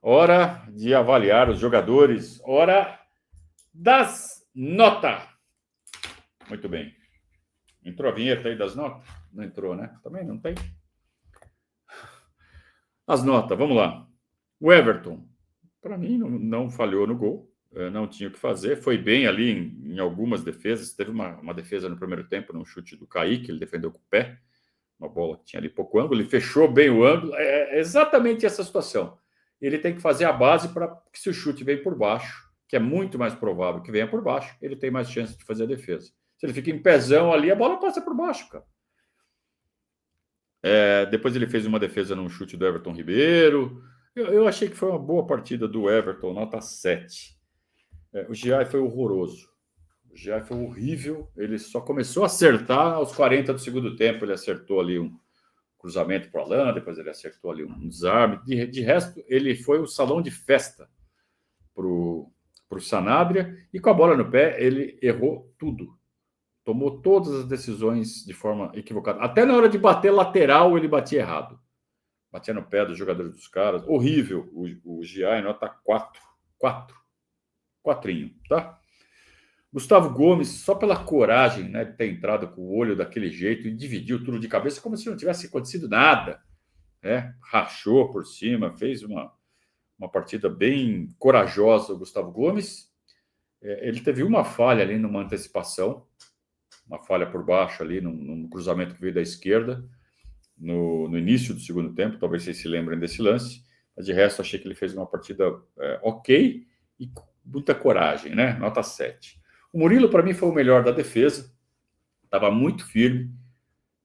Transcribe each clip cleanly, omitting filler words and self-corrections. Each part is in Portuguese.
Hora de avaliar os jogadores, hora das notas. Muito bem. Entrou a vinheta aí das notas? Não entrou, né? Também não tem. As notas, vamos lá. O Everton, para mim, não falhou no gol, não tinha o que fazer, foi bem ali em algumas defesas. Teve uma defesa no primeiro tempo, num chute do Kaique, ele defendeu com o pé, uma bola que tinha ali pouco ângulo, ele fechou bem o ângulo. É exatamente essa situação. Ele tem que fazer a base para que, se o chute vem por baixo, que é muito mais provável que venha por baixo, ele tem mais chance de fazer a defesa. Se ele fica em pezão ali, a bola passa por baixo, cara. Depois ele fez uma defesa num chute do Everton Ribeiro. Eu achei que foi uma boa partida do Everton, nota 7. O Giai foi horroroso. O Giai foi horrível. Ele só começou a acertar aos 40 do segundo tempo. Ele acertou ali um cruzamento para o Alan, depois ele acertou ali um desarme. De resto, ele foi o salão de festa para o Sanabria. E com a bola no pé, ele errou tudo. Tomou todas as decisões de forma equivocada. Até na hora de bater lateral, ele batia errado. Batia no pé dos jogadores dos caras. Horrível. O Giai, nota 4. 4. Tá? Gustavo Gomes, só pela coragem, né, de ter entrado com o olho daquele jeito e dividiu tudo de cabeça como se não tivesse acontecido nada. Né? Rachou por cima, fez uma partida bem corajosa o Gustavo Gomes. Ele teve uma falha ali numa antecipação, uma falha por baixo ali, num cruzamento que veio da esquerda, no início do segundo tempo, talvez vocês se lembrem desse lance, mas de resto achei que ele fez uma partida ok e com muita coragem, né? Nota 7. O Murilo, para mim, foi o melhor da defesa, estava muito firme,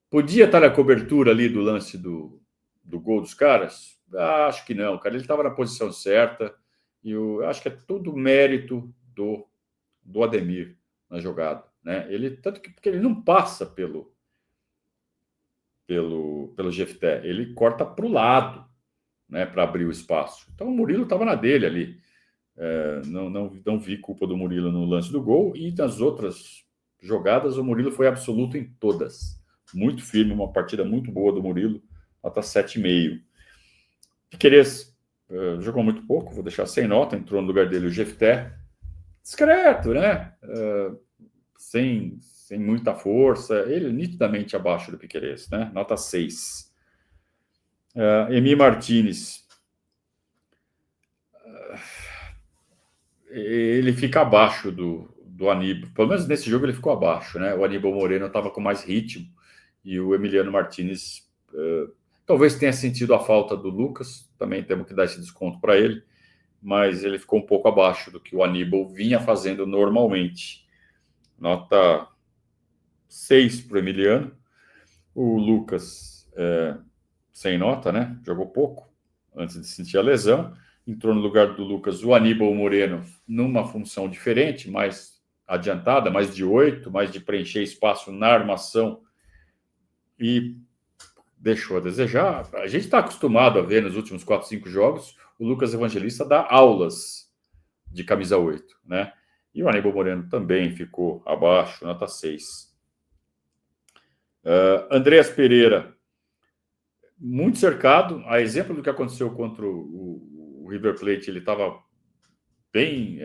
podia estar na cobertura ali do lance do gol dos caras? Acho que não, cara, ele estava na posição certa, e eu acho que é tudo mérito do Ademir na jogada, né? Tanto que porque ele não passa pelo Jefté, ele corta para o lado, né, para abrir o espaço. Então o Murilo estava na dele ali. Não vi culpa do Murilo no lance do gol, e nas outras jogadas o Murilo foi absoluto em todas. Muito firme, uma partida muito boa do Murilo, nota 7,5. Piquerez jogou muito pouco, vou deixar sem nota, entrou no lugar dele o Jefté. Discreto, né? Sem muita força, ele nitidamente abaixo do Piquerez, né? Nota 6. Emi Martínez, ele fica abaixo do Aníbal, pelo menos nesse jogo ele ficou abaixo, né? O Aníbal Moreno estava com mais ritmo, e o Emiliano Martínez talvez tenha sentido a falta do Lucas, também temos que dar esse desconto para ele, mas ele ficou um pouco abaixo do que o Aníbal vinha fazendo normalmente. Nota 6 para o Emiliano. O Lucas, sem nota, né? Jogou pouco antes de sentir a lesão. Entrou no lugar do Lucas o Aníbal Moreno, numa função diferente, mais adiantada, mais de 8, mais de preencher espaço na armação, e deixou a desejar. A gente está acostumado a ver nos últimos 4, 5 jogos o Lucas Evangelista dar aulas de camisa 8, né? E o Aníbal Moreno também ficou abaixo, nota 6. Andreas Pereira, muito cercado, a exemplo do que aconteceu contra o River Plate, ele estava bem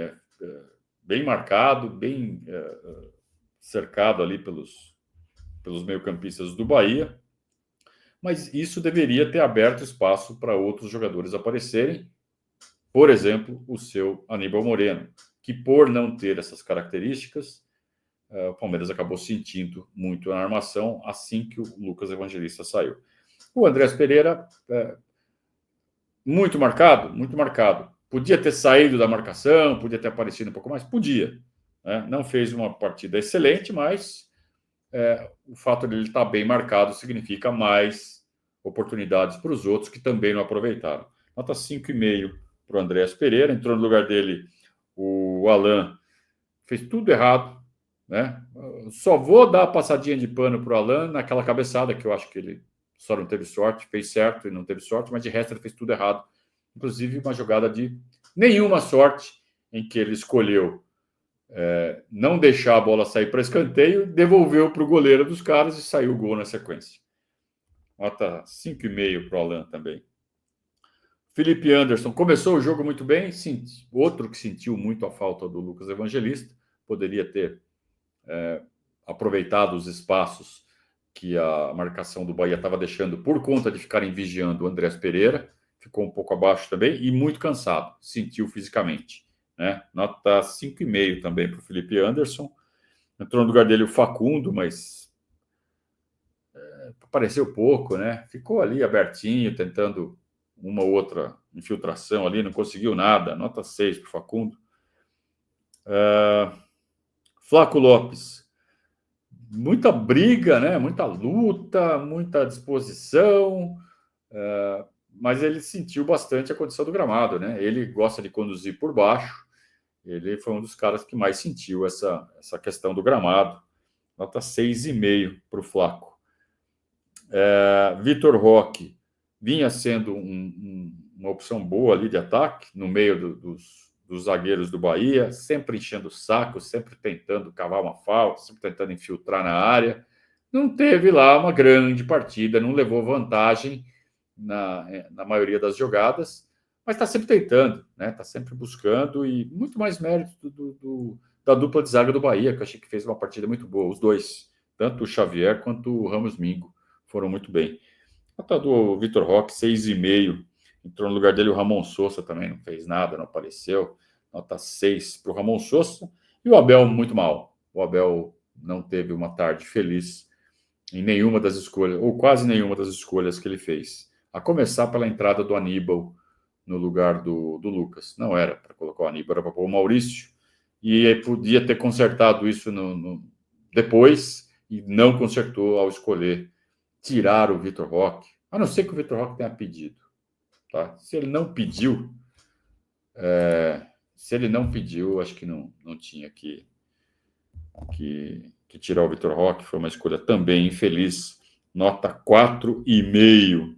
marcado, bem cercado ali pelos meio-campistas do Bahia, mas isso deveria ter aberto espaço para outros jogadores aparecerem, por exemplo, o seu Aníbal Moreno, que, por não ter essas características, o Palmeiras acabou sentindo muito na armação assim que o Lucas Evangelista saiu. O Andrés Pereira, muito marcado, muito marcado. Podia ter saído da marcação, podia ter aparecido um pouco mais, podia. Né? Não fez uma partida excelente, mas o fato de ele estar bem marcado significa mais oportunidades para os outros que também não aproveitaram. Nota 5,5 para o Andrés Pereira. Entrou no lugar dele o Alan, fez tudo errado. Né? Só vou dar a passadinha de pano para o Alan naquela cabeçada, que eu acho que ele só não teve sorte, fez certo e não teve sorte, mas de resto ele fez tudo errado. Inclusive uma jogada de nenhuma sorte, em que ele escolheu não deixar a bola sair para escanteio, devolveu para o goleiro dos caras e saiu o gol na sequência. Nota 5,5 para o Alan também. Felipe Anderson começou o jogo muito bem, outro que sentiu muito a falta do Lucas Evangelista, poderia ter aproveitado os espaços que a marcação do Bahia estava deixando por conta de ficarem vigiando o Andrés Pereira, ficou um pouco abaixo também e muito cansado, sentiu fisicamente. Né? Nota 5,5 também para o Felipe Anderson. Entrou no lugar dele o Facundo, mas apareceu pouco, né? Ficou ali abertinho, tentando uma ou outra infiltração ali, não conseguiu nada. Nota 6 para o Facundo. Flaco Lopes. Muita briga, né? Muita luta, muita disposição, mas ele sentiu bastante a condição do gramado, né? Ele gosta de conduzir por baixo, ele foi um dos caras que mais sentiu essa questão do gramado. Nota 6,5 para o Flaco. Vitor Roque vinha sendo uma opção boa ali de ataque, no meio dos zagueiros do Bahia, sempre enchendo o saco, sempre tentando cavar uma falta, sempre tentando infiltrar na área. Não teve lá uma grande partida, não levou vantagem na maioria das jogadas, mas está sempre tentando, né? Está sempre buscando, e muito mais mérito da dupla de zaga do Bahia, que eu achei que fez uma partida muito boa, os dois, tanto o Xavier quanto o Ramos Mingo foram muito bem. Nota do Vitor Roque, 6,5. Entrou no lugar dele o Ramon Sousa também, não fez nada, não apareceu. Nota 6 para o Ramon Sousa. E o Abel muito mal. O Abel não teve uma tarde feliz em nenhuma das escolhas, ou quase nenhuma das escolhas que ele fez. A começar pela entrada do Aníbal no lugar do Lucas. Não era para colocar o Aníbal, era para pôr o Maurício. E podia ter consertado isso depois, e não consertou ao escolher tirar o Vitor Roque, a não ser que o Vitor Roque tenha pedido. Tá? Se ele não pediu, acho que não tinha que tirar o Vitor Roque. Foi uma escolha também infeliz. Nota 4,5